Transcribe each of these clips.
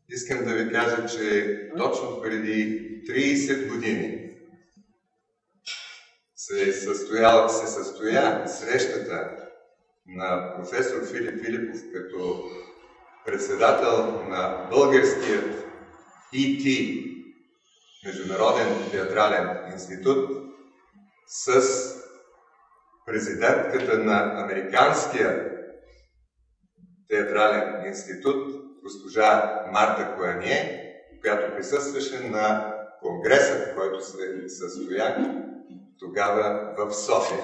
Искам да ви кажа, че точно преди 30 години се състоя срещата на професор Филип Филипов като председател на българският ИТ, Международен театрален институт, с президентката на Американския театрален институт, госпожа Марта Кояние, която присъстваше на конгреса, който се състоя тогава в София.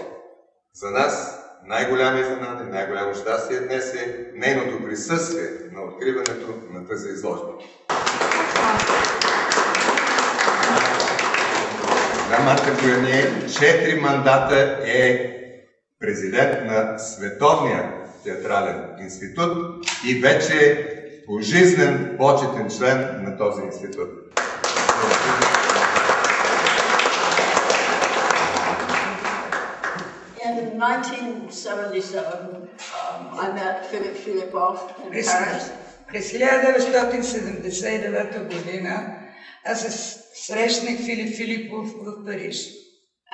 За нас най-голяма изненада и най-голямо щастие днес е нейното присъствие на откриването на тази изложба. Марта Кояние 4 мандата е президент на Световния театрален институт и вече пожизнен почетен член на този институт. In 1977, I met Philip Filipov in Paris. През 1979 година аз срещнах Филип Филипов в Париж.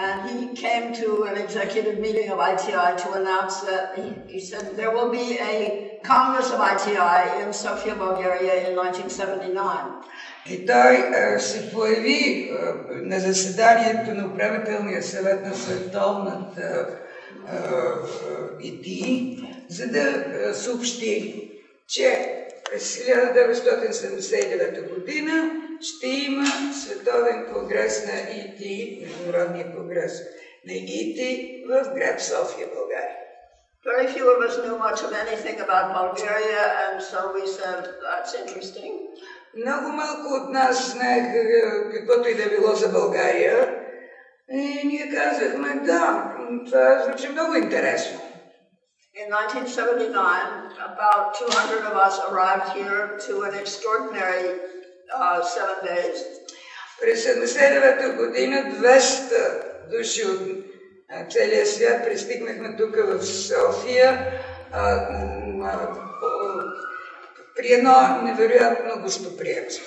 And he came to an executive meeting of ITI to announce that he said there will be a Congress of ITI in Sofia, Bulgaria in 1979. И той се появи на заседанието на управителния съвет на Световната ИТИ, за да съобщи, че през 1979 година ще има Световен конгрес на ИТИ, Международния конгрес на ИТИ в град София, България. Very few of us knew much of anything about Bulgaria, and so we said, that's interesting. Много малко от нас знаеха каквото и да било за България. И ние казахме, да, това звучи много интересно. In 1979, about 200 of us arrived here to an extraordinary 7 days. През 1979 година 200 души от целия свят пристигнахме тук в София при едно невероятно гостоприемство.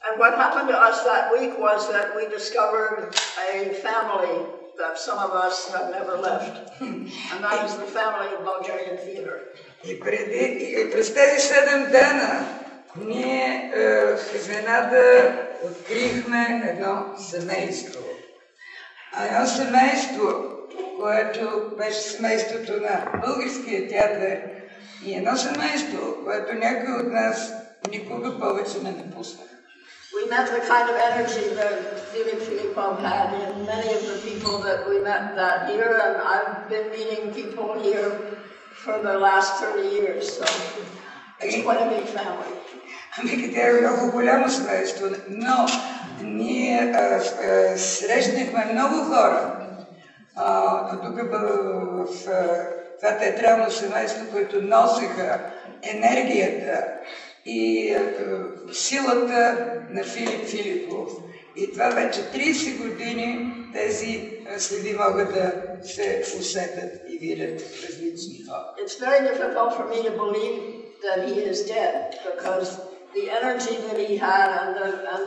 And what happened to us that week was that we discovered a family that some of us have never left. And that is the family of Bulgarian theater. И през тези 7 дена ние в изненада открихме едно семейство. Едно семейство, което беше семейството на българския театър, и едно семейство, което някой от нас никога повече не напусна. We met the kind of energy that Philip Filipov had in many of the people that we met that year, and I've been meeting people here for the last 30 years, so it's quite a big family. Ами тя е много голямо семейство, но ние срещнахме много хора тук в това театрално семейство, които носиха енергията и силата на Филип Филипов. И това вече 30 години тези следи могат да се усетят и видят различни хора. It's very difficult for me to believe that he is dead, because the energy that he had and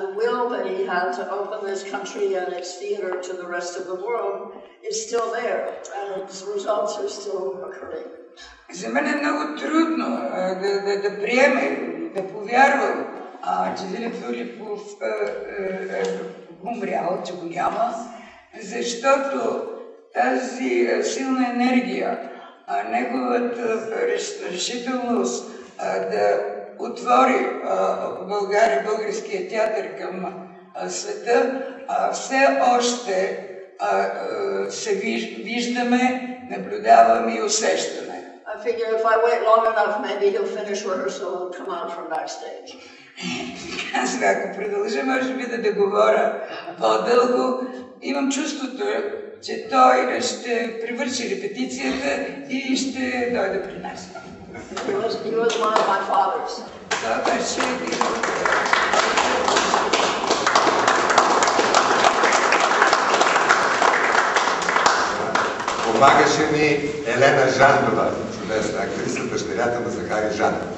the will that he had to open this country and its theater to the rest of the world is still there, and its results are still occurring. За мен е много трудно да приемем, да повярвам, че Филип Филипов е умрял, че го няма, защото тази силна енергия, неговата решителност да отвори България, българския театър към света, все още се виждаме, наблюдаваме и усещаме. I figure if I wait long enough, maybe he'll finish rehearsal and come out from backstage. Аз ако продължа, може би да говоря по-дълго, имам чувството, че той ще привърши репетицията и ще дойде при нас. He was one of my fathers. Това беше Помагаше ми Елена Жандова, чудесна актриса, дъщерята на Захари Жандов.